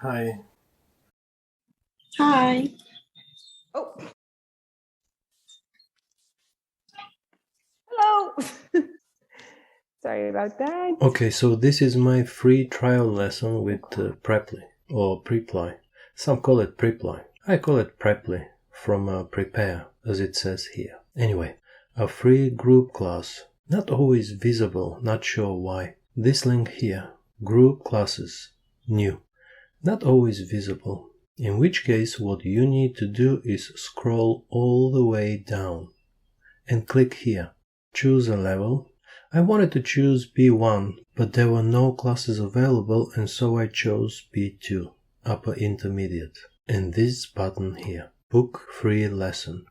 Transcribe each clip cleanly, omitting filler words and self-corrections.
Hi. Hi. Oh, hello. Sorry about that. Okay, so this is my free trial lesson with Preply or Preply. Some call it Preply. I call it Preply from Prepare, as it says here. Anyway, a free group class. Not always visible, not sure why. This link here, group classes, new. Not always visible. In which case, what you need to do is scroll all the way down and click here. Choose a level. I wanted to choose B1, but there were no classes available, and so I chose B2, Upper Intermediate. And this button here, Book Free Lesson.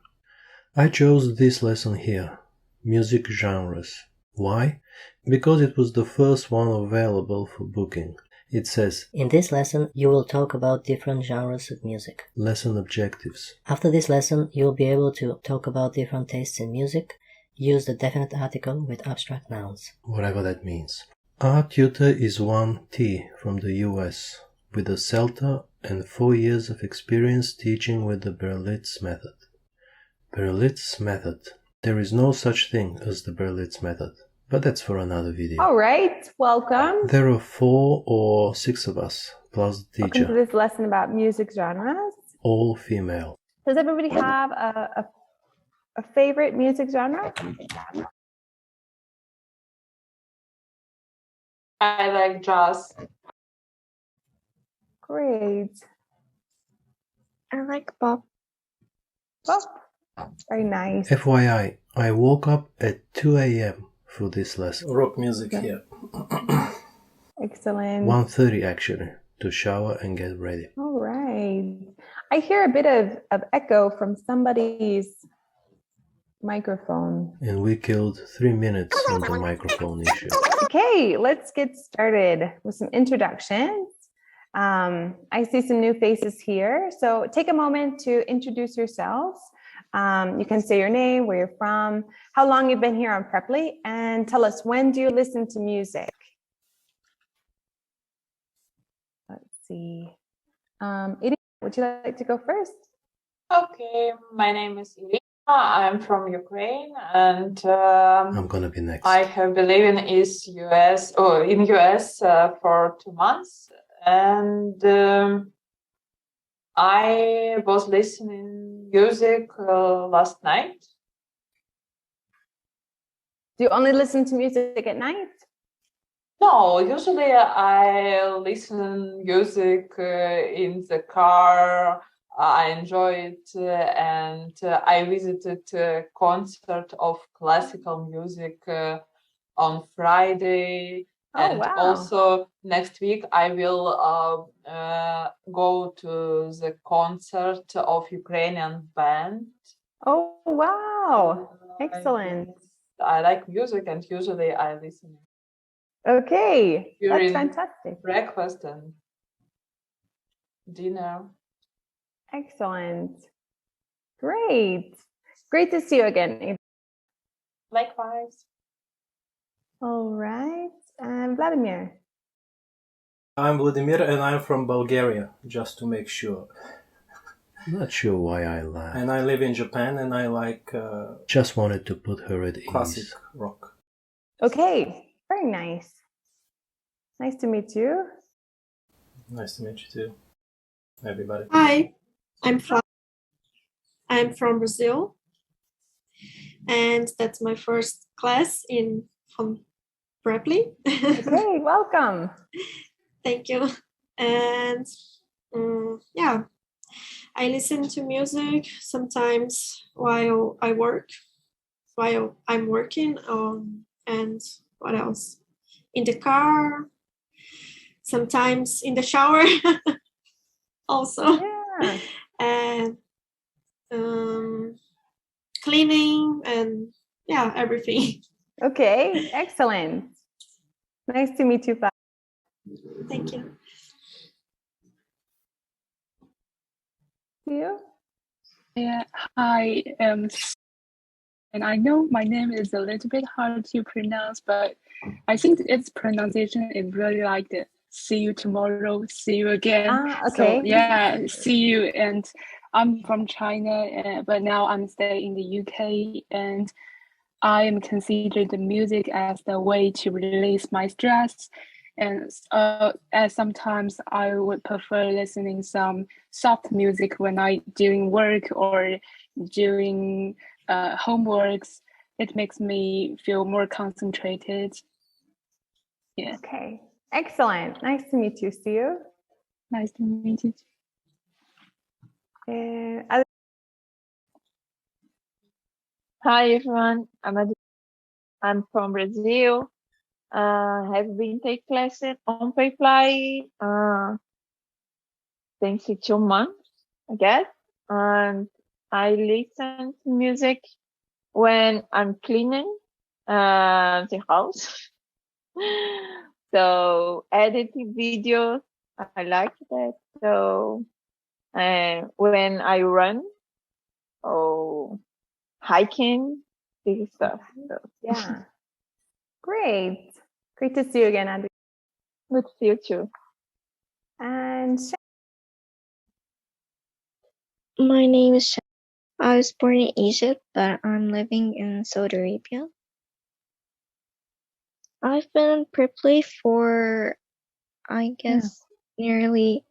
I chose this lesson here, Music Genres. Why? Because it was the first one available for booking. It says, in this lesson, you will talk about different genres of music. Lesson objectives. After this lesson, you will be able to talk about different tastes in music, use the definite article with abstract nouns. Whatever that means. Our tutor is 1T from the US, with a CELTA and 4 years of experience teaching with the Berlitz method. Berlitz method. There is no such thing as the Berlitz method, but that's for another video. All right, welcome. There are 4 or 6 of us, plus the Welcome to teacher, this lesson about music genres. all female. Does everybody have a favorite music genre? I like jazz. Great. I like pop. Pop. Very nice. FYI, I woke up at 2 a.m. for this lesson. Rock music here. Excellent. 1:30 actually, to shower and get ready. All right. I hear a bit of echo from somebody's microphone. And we killed 3 minutes on the microphone issue. Okay, let's get started with some introductions. I see some new faces here. So take a moment to introduce yourselves. You can say your name, where you're from, how long you've been here on Preply, and tell us, when do you listen to music? Let's see. Irina, would you like to go first? Okay, my name is Irina. I'm from Ukraine, and I'm gonna be next. I have been living in US for 2 months, and I was listening music last night. Do you only listen to music at night? No, usually I listen music in the car. I enjoy it, and I visited a concert of classical music on Friday. Oh, And wow. also next week I will go to the concert of Ukrainian band. Oh, wow. Excellent. I like music, and usually I listen Okay, that's during fantastic. breakfast and dinner. Excellent. Great. Great to see you again. Likewise. All right. And Vladimir. I'm Vladimir and I'm from Bulgaria, just to make sure. Not sure why I laughed. And I live in Japan and I like Just wanted to put her at classic ease. rock. Okay, very nice. Nice to meet you. Nice to meet you too, everybody. Hi, I'm from Brazil, and that's my first class from Preply. Okay, welcome. Thank you. And yeah, I listen to music sometimes while I'm working, and what else? In the car, sometimes in the shower also. Yeah. And cleaning and yeah, everything. Okay, excellent. Nice to meet you, Vlad. Thank you. You? Yeah, hi. And I know my name is a little bit hard to pronounce, but I think its pronunciation is really like it. see you tomorrow, see you again. Okay. So yeah, see you. And I'm from China, but now I'm staying in the UK, and I am considered the music as the way to release my stress. And sometimes I would prefer listening some soft music when I doing work or doing homeworks. It makes me feel more concentrated. Yeah. Okay. Excellent. Nice to meet you, Siu. Nice to meet you. Hi everyone, I'm from Brazil. Have been take classes on Payfly since 2 months, I guess. And I listen to music when I'm cleaning the house. So editing videos, I like that. So when I run or hiking, this stuff. So. Yeah. Great. Great to see you again, Andrea. Good to see you too. And My name is Sha. I was born in Egypt, but I'm living in Saudi Arabia. I've been in Pripyat for, I guess, nearly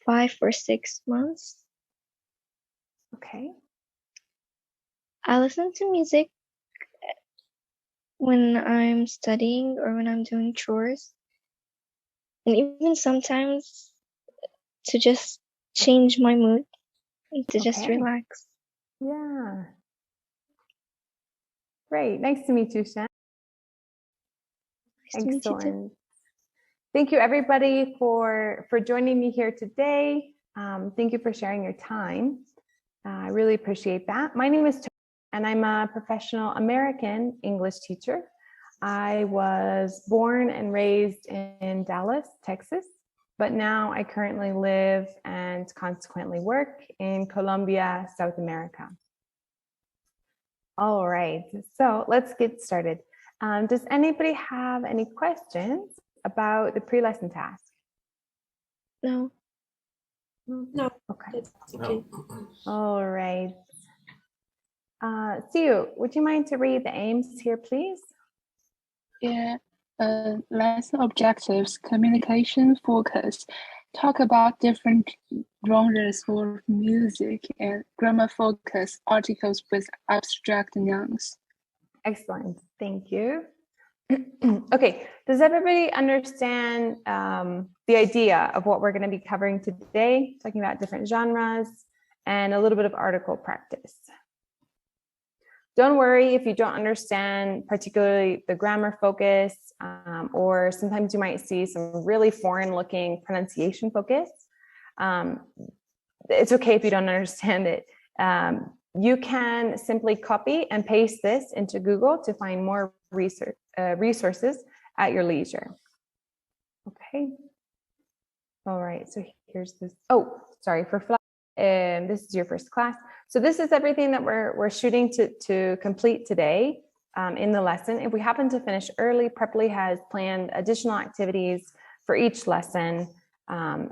5 or 6 months. okay. I listen to music when I'm studying or when I'm doing chores, and even sometimes to just change my mood and to just Okay. relax. Yeah. Great. Nice to meet you, Shan. Nice to meet you too. Excellent. Thank you, everybody, for joining me here today. Thank you for sharing your time. I really appreciate that. My name is Tony, and I'm a professional American English teacher. I was born and raised in Dallas, Texas, but now I currently live and consequently work in Colombia, South America. All right, so let's get started. Does anybody have any questions about the pre-lesson task? No. No, Okay. that's okay. All right. Siu, would you mind to read the aims here, please? Yeah. Lesson objectives, communication focus. Talk about different genres of music and grammar focus articles with abstract nouns. Excellent. Thank you. Okay. Does everybody understand the idea of what we're going to be covering today? Talking about different genres and a little bit of article practice. Don't worry if you don't understand particularly the grammar focus, or sometimes you might see some really foreign looking pronunciation focus. It's okay if you don't understand it. You can simply copy and paste this into Google to find more resources at your leisure. Okay. All right, so here's this. Oh, sorry, for this is your first class. So this is everything that we're shooting to complete today in the lesson. If we happen to finish early, Preply has planned additional activities for each lesson.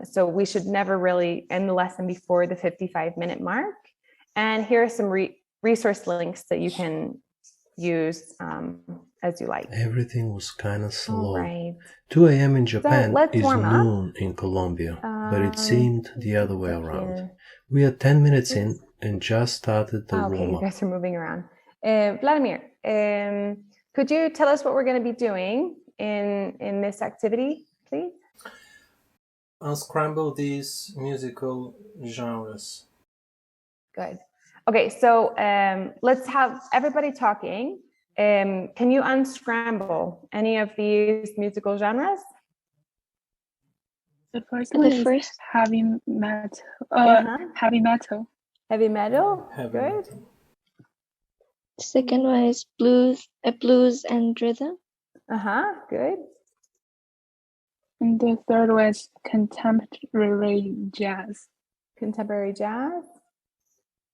So we should never really end the lesson before the 55-minute mark. And here are some resource links that you can use as you like. Everything was kind of slow. All right. 2 a.m. in Japan let's is warm up. noon in Colombia, but it seemed the other way around. Here. We are 10 minutes in and just started the Okay, you warm-up. guys are moving around. Vladimir, could you tell us what we're going to be doing in this activity, please? Unscramble these musical genres. Good. Okay, so let's have everybody talking. Can you unscramble any of these musical genres? The first one is heavy metal. Heavy metal. Heavy metal. Heavy Good. metal. The second one is blues and rhythm. Good. And the third one is contemporary jazz. Contemporary jazz.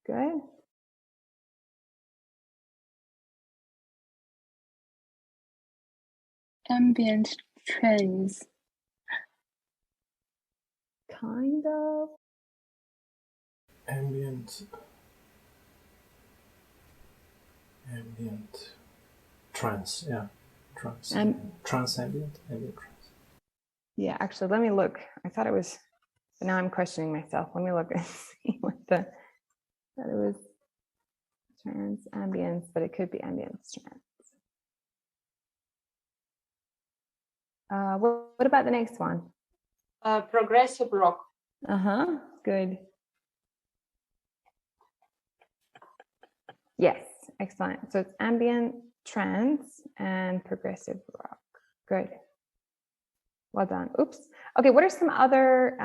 Good. ambient trance. Kind of. Ambient trance, yeah. Trance. Trance ambient trance. Yeah, actually, let me look. I thought it was, but now I'm questioning myself. Let me look and see what that it was trance ambience, but it could be ambience trance. What about the next one? Progressive rock. Good. Yes, excellent. So it's ambient, trance, and progressive rock. Good. Well done. Oops. Okay, what are some other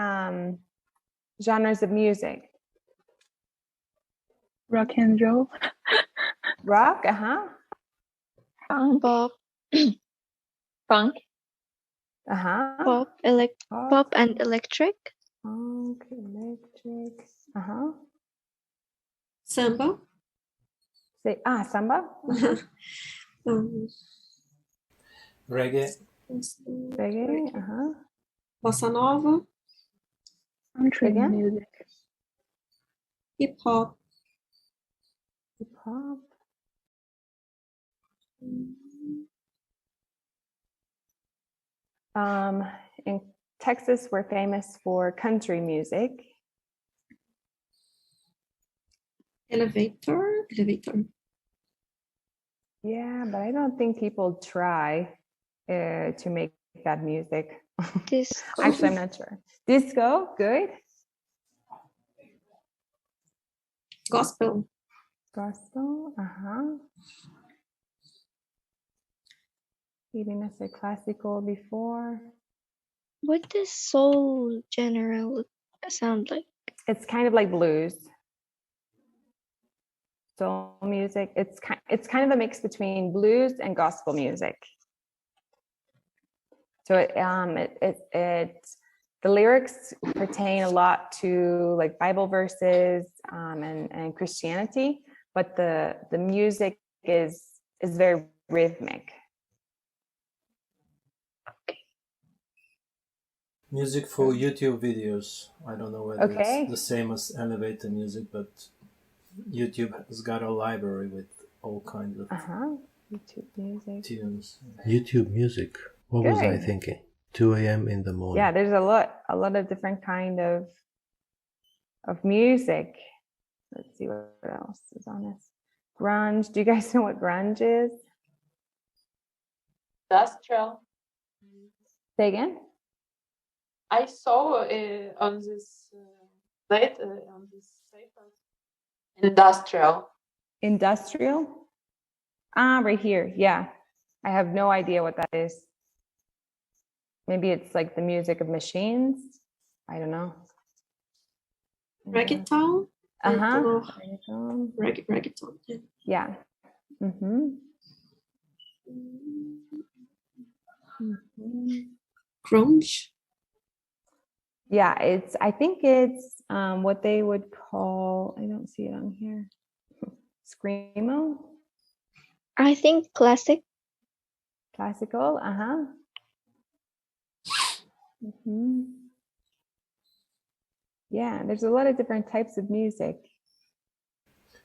genres of music? Rock and roll. Rock, Pop, Funk. pop, pop and electric. Okay, electric. Samba. Say samba. Reggae. Reggae. Bossa nova. Country Again? music. Hip hop. Hip hop. In Texas, we're famous for country music. Elevator. Yeah, but I don't think people try to make that music. Disco. Actually, I'm not sure. Disco, good. Gospel. Gospel, You didn't say classical before. What does soul genre sound like? It's kind of like blues. Soul music. It's kind of a mix between blues and gospel music. So the lyrics pertain a lot to like Bible verses and Christianity, but the music is very rhythmic. Music for YouTube videos. I don't know whether it's the same as elevator music, but YouTube has got a library with all kinds of YouTube music. tunes. YouTube music. What was I thinking? 2 a.m. in the morning. Yeah, there's a lot of different kind of music. Let's see what else is on this. Grunge. Do you guys know what grunge is? Industrial. Say again. I saw on this plate on this paper. Industrial. Industrial? Right here. Yeah. I have no idea what that is. Maybe it's like the music of machines. I don't know. Reggaeton. Reggaeton. Reggaeton. Yeah. Grunge. Yeah, I think it's what they would call, I don't see it on here. Screamo? I think classical. Yeah, there's a lot of different types of music.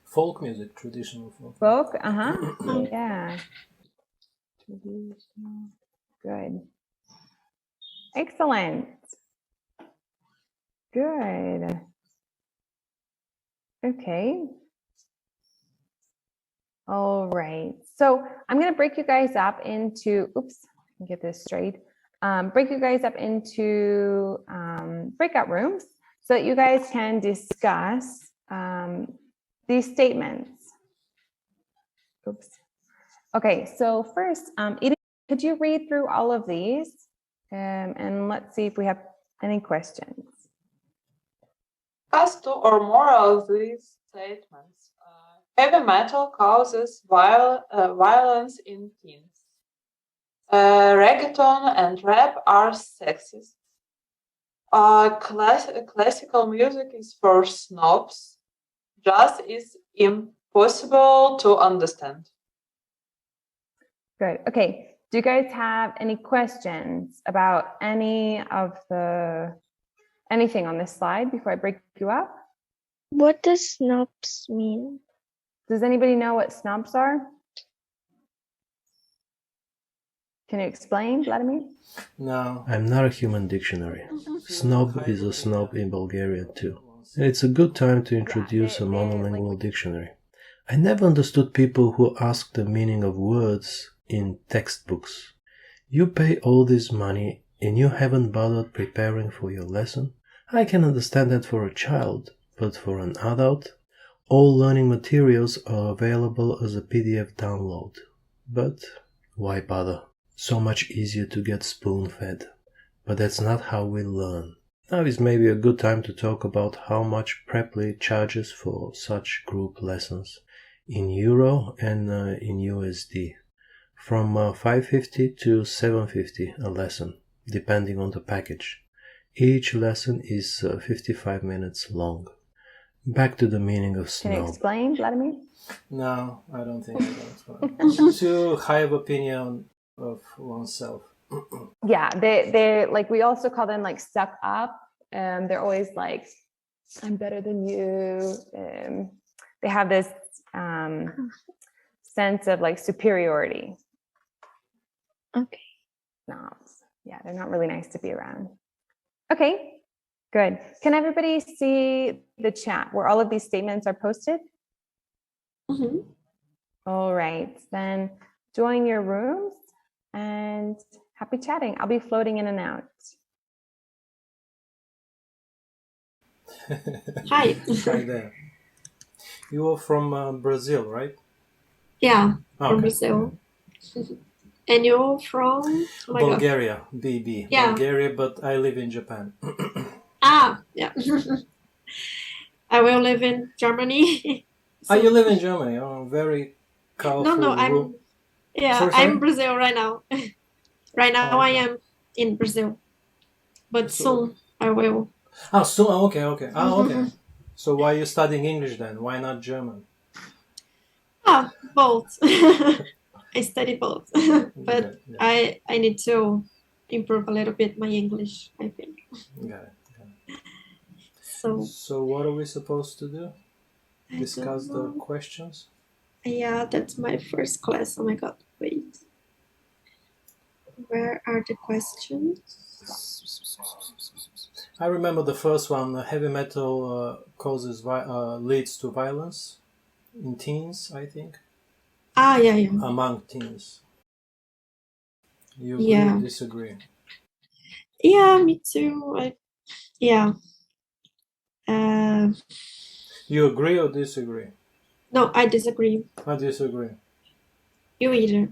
Folk music, traditional folk. Folk, yeah. Traditional, good. Excellent. Good. Okay. All right. So I'm going to break you guys up into, oops, let me get this straight. Break you guys up into breakout rooms so that you guys can discuss these statements. Oops. Okay, so first, Edith, could you read through all of these? And let's see if we have any questions. As to or more of these statements, heavy metal causes violence in teens. Reggaeton and rap are sexist. Classical music is for snobs. Jazz is impossible to understand. Good. Okay. Do you guys have any questions about anything on this slide before I break you up? What does snobs mean? Does anybody know what snobs are? Can you explain, Vladimir? No. I'm not a human dictionary. Snob is a snob in Bulgarian too. And it's a good time to introduce a monolingual dictionary. I never understood people who ask the meaning of words in textbooks. You pay all this money and you haven't bothered preparing for your lesson? I can understand that for a child, but for an adult, all learning materials are available as a PDF download. But why bother? So much easier to get spoon-fed. But that's not how we learn. Now is maybe a good time to talk about how much Preply charges for such group lessons in Euro and in USD. From 550 to 750 a lesson, depending on the package. Each lesson is 55 minutes long. Back to the meaning of snob. Can you explain, Vladimir? No, I don't think so. Too high of opinion of oneself. Yeah, they like, we also call them like stuck up. They're always like, I'm better than you. They have this sense of like superiority. Okay. Snobs. Yeah, they're not really nice to be around. Okay, good. Can everybody see the chat where all of these statements are posted? Mm-hmm. All right, then join your rooms and happy chatting. I'll be floating in and out. Hi. Hi there. You are from Brazil, right? Yeah, from Okay. Brazil. And you're from? Oh my God. Bulgaria, BB. Yeah. Bulgaria, but I live in Japan. Yeah. I will live in Germany. So, you live in Germany? Oh, very colorful. No, I'm. Yeah, sorry? I'm in Brazil right now. Right now, Oh, I okay. am in Brazil, but soon I will. Oh, soon. Okay. Okay. So why are you studying English then? Why not German? Both. I study both, but yeah. I need to improve a little bit my English, I think. Got it. So what are we supposed to do? Discuss the questions? Yeah, that's my first class. Oh my God, wait. Where are the questions? I remember the first one, heavy metal leads to violence in teens, I think. Yeah. Among teens. You agree or disagree? Yeah, me too. Yeah. You agree or disagree? No, I disagree. I disagree. You either?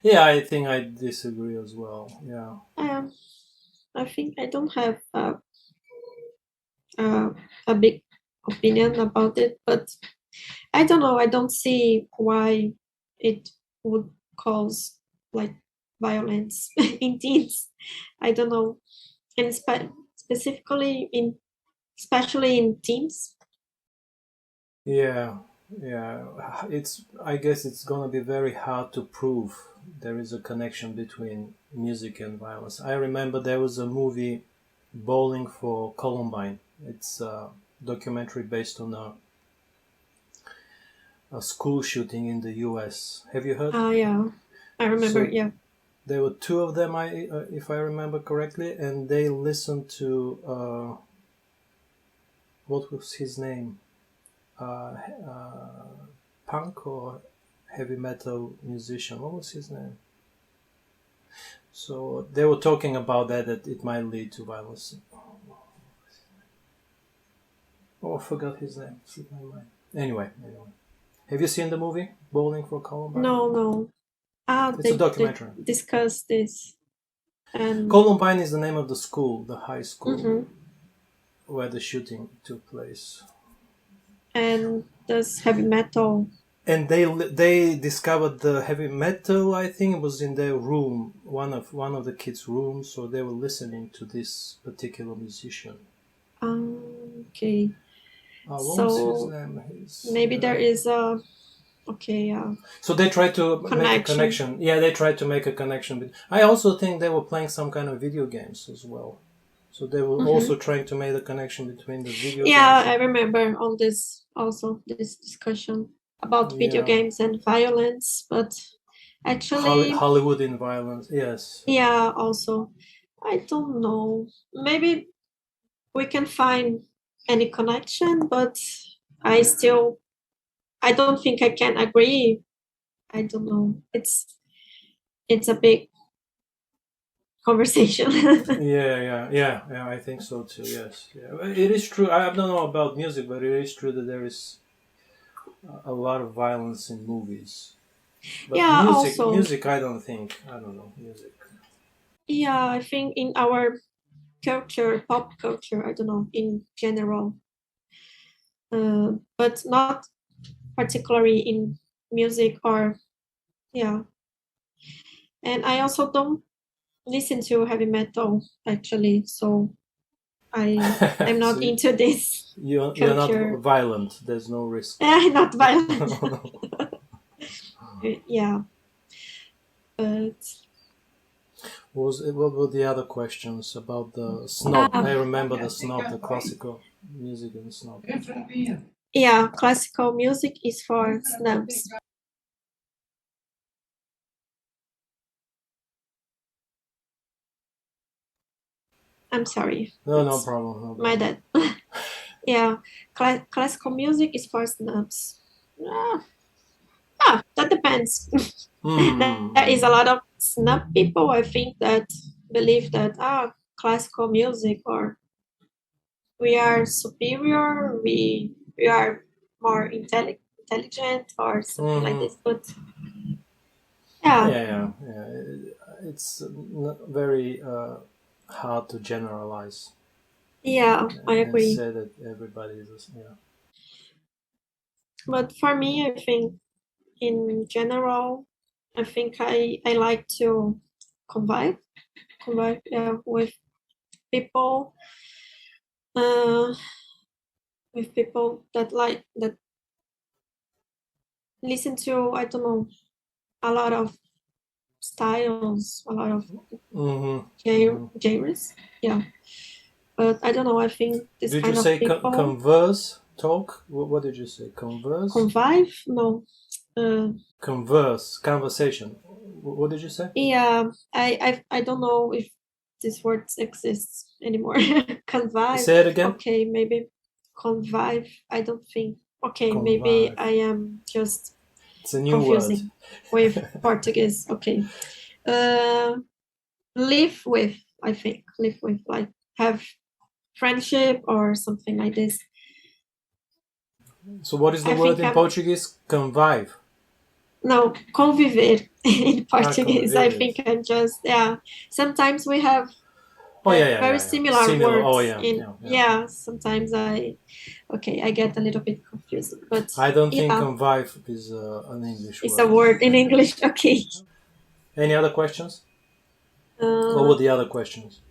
Yeah, I think I disagree as well. Yeah. I think I don't have a big opinion about it, but I don't know. I don't see why it would cause like violence in teens. I don't know, and specifically especially in teens. Yeah. I guess it's gonna be very hard to prove there is a connection between music and violence. I remember there was a movie, Bowling for Columbine. It's a documentary based on a school shooting in the U.S. Have you heard? Yeah, I remember. Yeah. There were two of them, if I remember correctly, and they listened to what was his name? Punk or heavy metal musician. What was his name? So they were talking about that it might lead to violence. Oh, I forgot his name. Slipped my mind. Anyway. Have you seen the movie Bowling for Columbine? No. It's a documentary. They discuss this. Columbine is the name of the school, the high school, where the shooting took place. And does heavy metal? And they discovered the heavy metal. I think it was in their room, one of the kids' rooms. So they were listening to this particular musician. Okay. What was his name? Maybe there is a Okay, yeah. So they try to make a connection. Yeah, they try to make a connection. I also think they were playing some kind of video games as well. So they were also trying to make the connection between the video games. Yeah, I remember all this discussion about video games and violence, but actually Hollywood in violence, yes. Yeah, also. I don't know. Maybe we can find any connection, but I don't think I can agree. I don't know. It's a big conversation. yeah, I think so too. Yes, it is true. I don't know about music, but it is true that there is a lot of violence in movies. But Yeah, music, I don't know music. Yeah, I think in our culture, pop culture, I don't know, in general, but not particularly in music yeah. And I also don't listen to heavy metal actually, so I'm not into this. You're not violent. There's no risk. Not violent. Yeah, but what were the other questions about the snob? I remember the snob, the classical music and snob. Yeah, classical music is for snobs. I'm sorry. No problem. My dad. Yeah, classical music is for snobs. That depends. There is a lot of snob people, I think, that believe that classical music, or we are superior, we are more intelligent or something like this. But yeah. It's very hard to generalize. Yeah, I agree. And say that everybody is But for me, I think in general, I think I like to convive with people, that listen to, I don't know, a lot of styles, a lot of genres. Yeah, but I don't know. I think this did kind you of say people. Converse talk? What did you say? Converse. Convive? No. Conversation. What did you say? Yeah, I don't know if this word exists anymore. Convive. Say it again. Okay, maybe convive. I don't think. Okay, Convive. Maybe I am just. It's a new confusing word. with Portuguese. Okay. Live with, I think. Live with, like, have friendship or something like this. So what is the word in Portuguese? Convive. No, conviver in Portuguese. I think I'm just, sometimes we have very similar words. Sometimes I get a little bit confused. But I don't think convive is an English word. It's a word in English, okay. Any other questions? What were the other questions?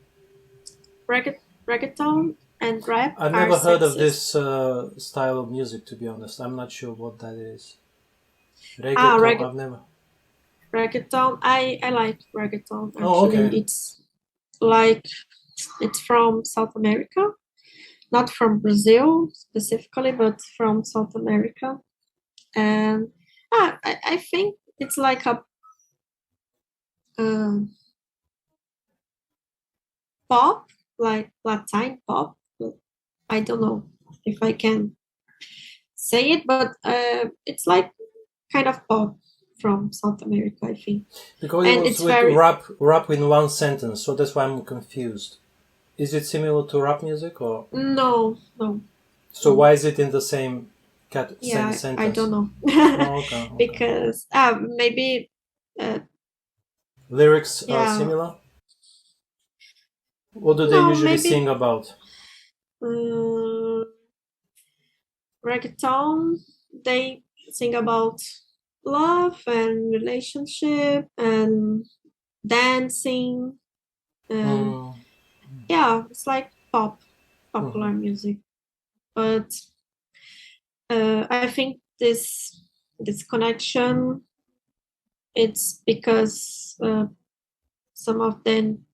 Reggaeton and rap. I've never heard of this style of music, to be honest. I'm not sure what that is. Reggaeton, I've never. Reggaeton, I like reggaeton. Actually, okay. It's from South America, not from Brazil specifically, but from South America. And I think it's like a pop, like Latin pop. I don't know if I can say it, but it's like kind of pop from South America, I think. Because it was with rap in one sentence, so that's why I'm confused. Is it similar to rap music or? No. So why is it in the same sentence? I don't know. Okay. Because maybe lyrics are similar. What do they usually sing about? Reggaeton, they sing about love and relationship and dancing. It's like popular music. But I think this disconnection, it's because some of them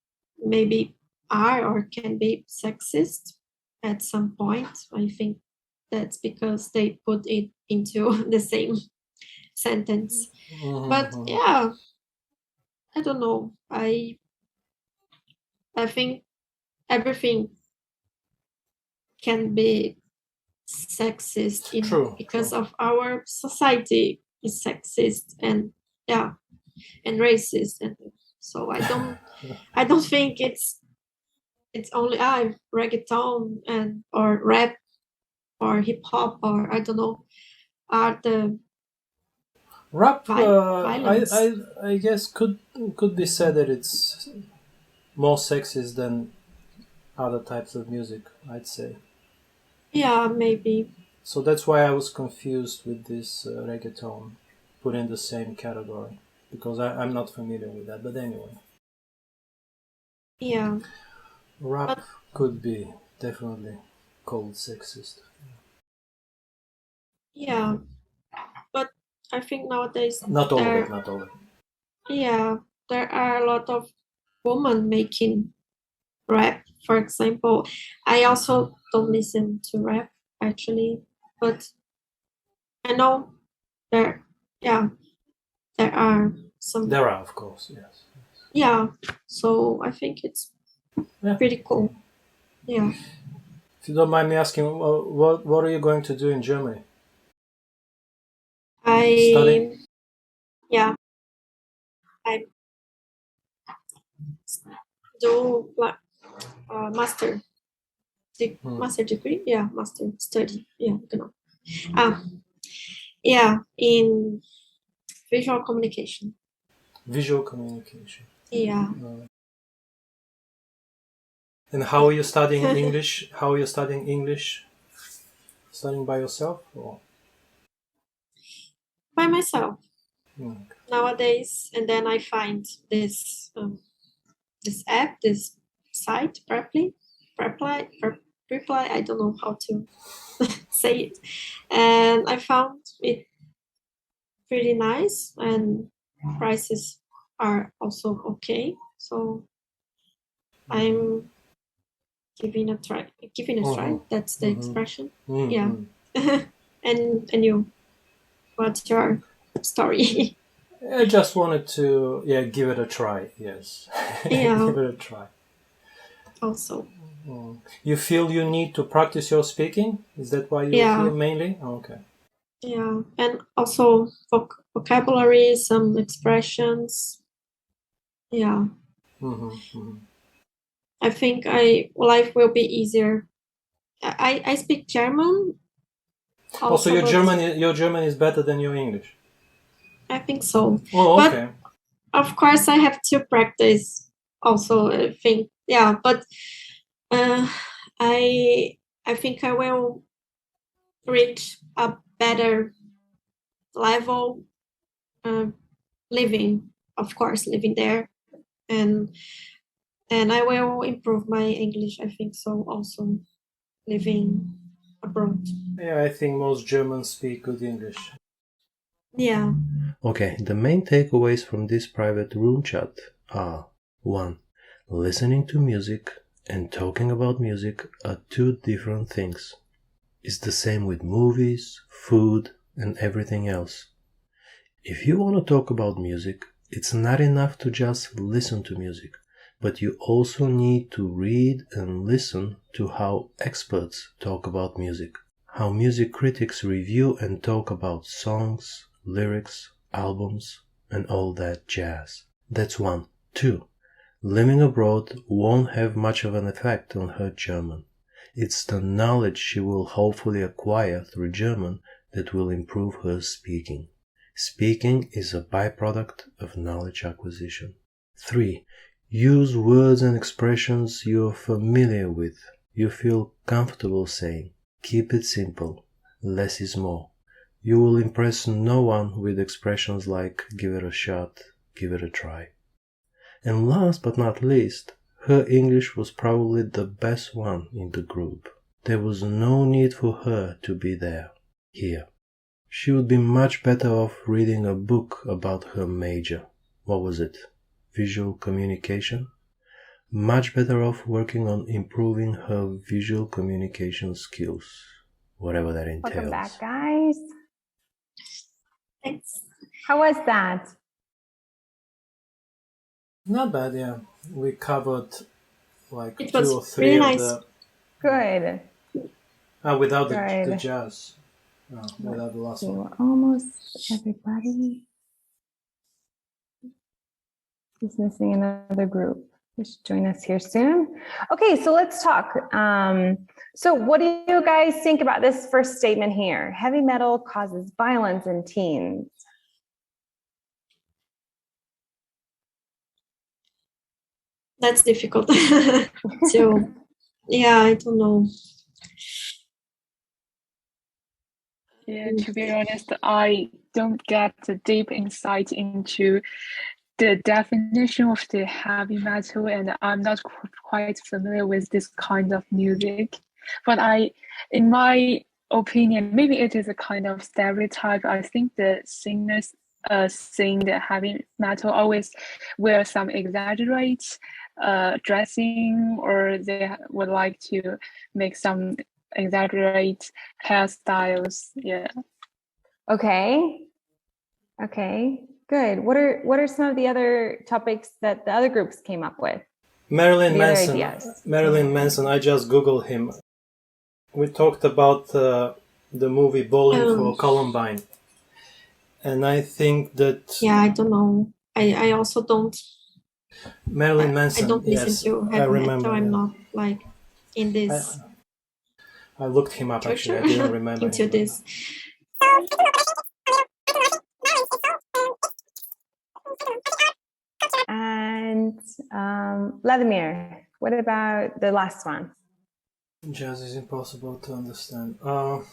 maybe are or can be sexist at some point. I think that's because they put it into the same sentence. But yeah, I don't know. I think everything can be sexist because of our society is sexist and racist, and so I don't think it's only reggaeton and or rap or hip hop or I don't know are the Rap, violence. I guess could be said that it's more sexist than other types of music, I'd say. Yeah, maybe. So that's why I was confused with this reggaeton put in the same category, because I'm not familiar with that. But anyway. Yeah. Rap could be definitely called sexist. Yeah. But I think nowadays not all of it. Yeah, there are a lot of women making rap, for example. I also don't listen to rap actually, but I know there are some. There are, of course, yes. Yeah, so I think it's pretty cool. Yeah. If you don't mind me asking, what are you going to do in Germany? Studying? Yeah, I do like master degree. Yeah, master study. Yeah, genau. Yeah, in visual communication. Visual communication. Yeah. And how are you studying English? How are you studying English? Studying by yourself or? By myself. Nowadays, and then I find this this app, this site, Preply. I don't know how to say it, and I found it pretty nice, and prices are also okay. So I'm giving a try. That's the expression. Yeah. And you, what's your story? I just wanted to give it a try. Yes. Yeah. Give it a try. Also. You feel you need to practice your speaking? Is that why you're here mainly? Okay. Yeah, and also vocabulary, some expressions. Yeah. I think life will be easier. I speak German. Also, your German is better than your English. I think so. Oh, okay. But of course, I have to practice. Also, I think but I think I will reach a better level living there, and I will improve my English. I think so. Also, living abroad. Yeah, I think most Germans speak good English. Yeah. Okay, the main takeaways from this private room chat are 1. Listening to music and talking about music are two different things. It's the same with movies, food, and everything else. If you want to talk about music, it's not enough to just listen to music, but you also need to read and listen to how experts talk about music, how music critics review and talk about songs, lyrics, albums, and all that jazz. That's 1. 2. Living abroad won't have much of an effect on her German. It's the knowledge she will hopefully acquire through German that will improve her speaking. Speaking is a byproduct of knowledge acquisition. 3. Use words and expressions you're familiar with, you feel comfortable saying. Keep it simple. Less is more. You will impress no one with expressions like give it a shot, give it a try. And last but not least, her English was probably the best one in the group. There was no need for her to be there, here. She would be much better off reading a book about her major. What was it? Visual communication? Much better off working on improving her visual communication skills, whatever that entails. Welcome back, guys. Thanks. How was that? Not bad, yeah. We covered like It 2 was or 3 really of nice. the... Good. without the Good. jazz. No, without the last We one. were almost everybody. Just missing another group. They should join us here soon. Okay, so let's talk. So what do you guys think about this first statement here? Heavy metal causes violence in teens. That's difficult. So, yeah, I don't know. Yeah, to be honest, I don't get the deep insight into the definition of the heavy metal, and I'm not quite familiar with this kind of music. But in my opinion, maybe it is a kind of stereotype. I think the singers sing the heavy metal always wear some exaggerate dressing, or they would like to make some exaggerate hairstyles. Yeah. Okay. Good. What are some of the other topics that the other groups came up with? Marilyn The other Manson. ideas. Marilyn Manson. I just googled him. We talked about the movie Bowling for Columbine, and I think that Yeah, I don't know. I also don't. Marilyn Manson. I don't listen yes, to I heavy remember. metal. I'm yeah. not like in this I looked him up actually. I didn't remember into him. this. And Vladimir, what about the last one? Jazz is impossible to understand. Oh,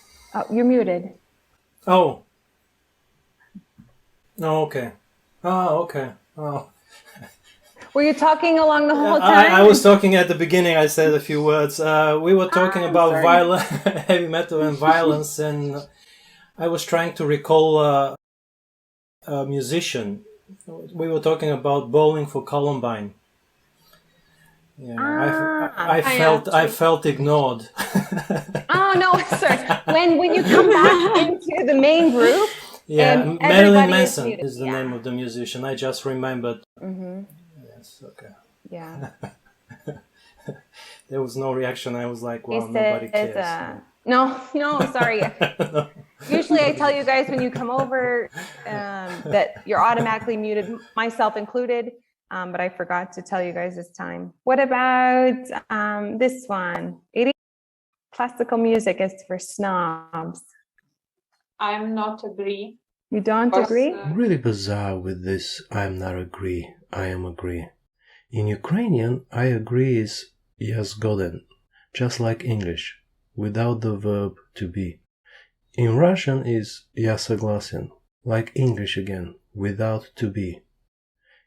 you're muted. Oh. Oh, okay. Oh, okay. Oh. Were you talking along the whole time? I was talking at the beginning. I said a few words. We were talking about heavy metal and violence, and I was trying to recall a musician. We were talking about Bowling for Columbine. Yeah, I felt ignored. Oh no, sir. When you come back into the main group, yeah, and Marilyn Manson muted, is the name of the musician. I just remembered. Mm-hmm. Yes, okay. Yeah. There was no reaction. I was like, wow, He nobody says, cares. no, sorry. No. Usually I tell you guys when you come over that you're automatically muted, myself included, but I forgot to tell you guys this time. What about this one? Classical music is for snobs. I'm not agree. You don't agree? Really bizarre with this I'm not agree, I am agree. In Ukrainian, I agree is yes goden, just like English, without the verb to be. In Russian is я согласен, like English again, without to be.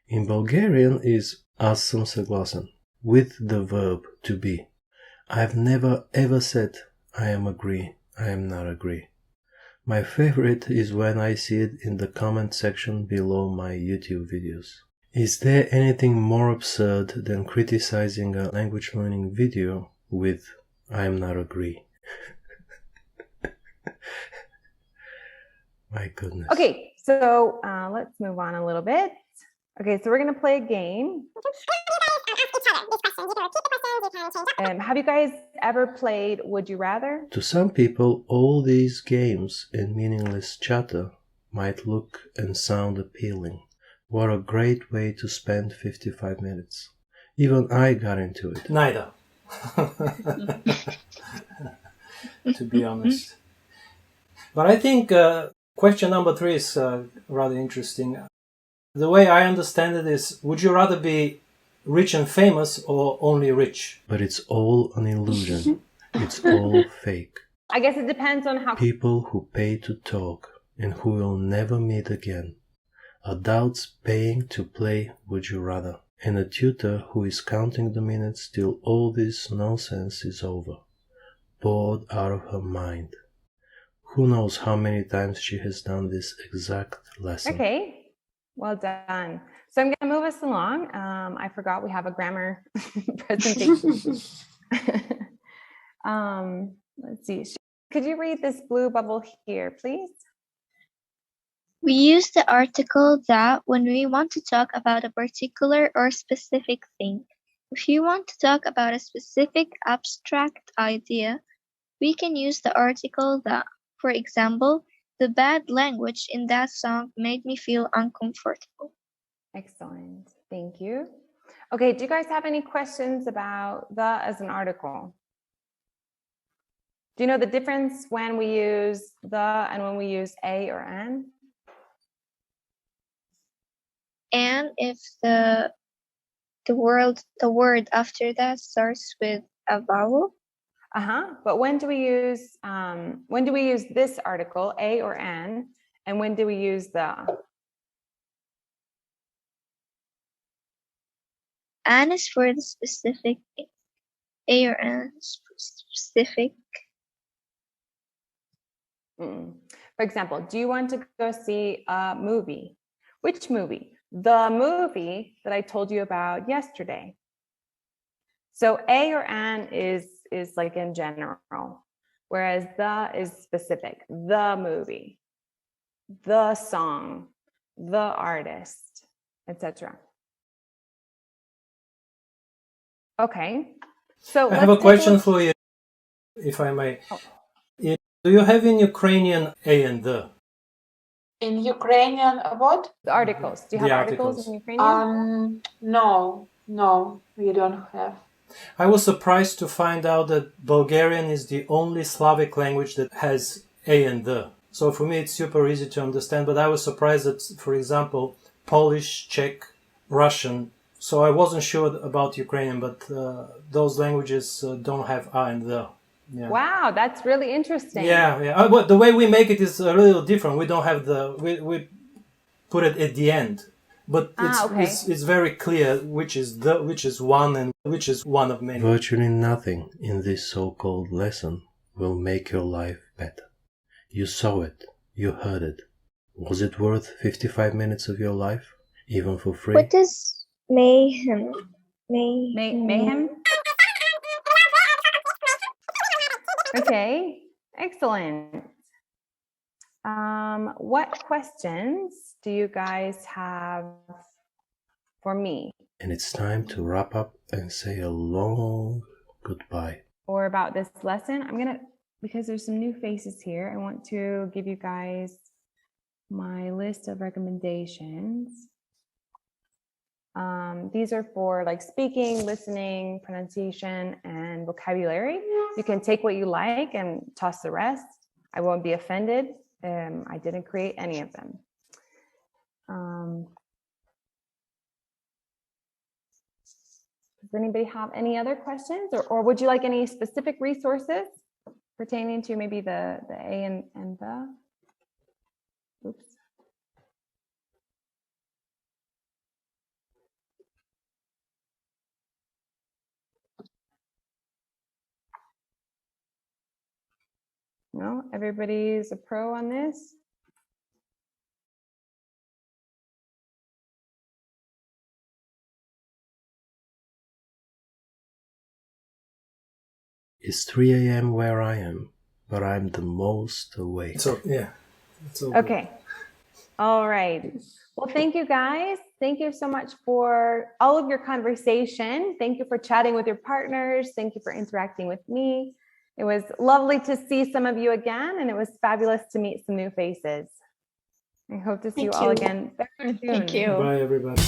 In Bulgarian is аз съм согласен, with the verb to be. I've never ever said I am agree, I am not agree. My favorite is when I see it in the comment section below my YouTube videos. Is there anything more absurd than criticizing a language learning video with I am not agree? My goodness. Okay, so let's move on a little bit. Okay, so we're going to play a game. Have you guys ever played Would You Rather? To some people, all these games and meaningless chatter might look and sound appealing. What a great way to spend 55 minutes. Even I got into it. Neither. To be honest. But I think question number 3 is rather interesting. The way I understand it is, would you rather be rich and famous or only rich? But it's all an illusion. It's all fake. I guess it depends on how... People who pay to talk and who will never meet again. Adults paying to play Would You Rather. And a tutor who is counting the minutes till all this nonsense is over. Bored out of her mind. Who knows how many times she has done this exact lesson. Okay, well done. So I'm going to move us along. I forgot we have a grammar presentation. Let's see. Could you read this blue bubble here, please? We use the article that when we want to talk about a particular or specific thing. If you want to talk about a specific abstract idea, we can use the article that. For example, the bad language in that song made me feel uncomfortable. Excellent. Thank you. Okay, do you guys have any questions about the as an article? Do you know the difference when we use the and when we use a or an? And if the word after that starts with a vowel. But when do we use this article, a or an, and when do we use the? An is for the specific, a or an is for specific. For example, do you want to go see a movie? Which movie? The movie that I told you about yesterday. So a or an is like in general, whereas the is specific. The movie, the song, the artist, etc. Okay. So I have a question for you, if I may. Oh. Do you have in Ukrainian a and the? In Ukrainian, what? The articles. Do you have The articles articles. in Ukrainian? No, we don't have. I was surprised to find out that Bulgarian is the only Slavic language that has a and the. So for me it's super easy to understand, but I was surprised that, for example, Polish, Czech, Russian, so I wasn't sure about Ukrainian, but those languages don't have a and the. Yeah. Wow, that's really interesting. Yeah. But the way we make it is a little different. We don't have we put it at the end. But it's very clear which is one and which is one of many. Virtually nothing in this so-called lesson will make your life better. You saw it, you heard it. Was it worth 55 minutes of your life, even for free? What does mayhem? Mayhem? Okay, excellent. What questions do you guys have for me? And it's time to wrap up and say a long goodbye. Or about this lesson? Because there's some new faces here, I want to give you guys my list of recommendations. These are for like speaking, listening, pronunciation, and vocabulary. You can take what you like and toss the rest. I won't be offended. I didn't create any of them. Does anybody have any other questions, or would you like any specific resources pertaining to maybe the A and the? Oops. No, everybody's a pro on this. It's 3 a.m. where I am, but I'm the most awake. So, yeah. It's all okay. All right. Well, thank you guys. Thank you so much for all of your conversation. Thank you for chatting with your partners. Thank you for interacting with me. It was lovely to see some of you again, and it was fabulous to meet some new faces. I hope to see you all again very soon. Thank you. Bye, everybody.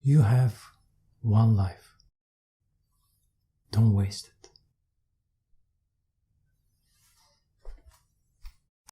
You have one life. Don't waste it.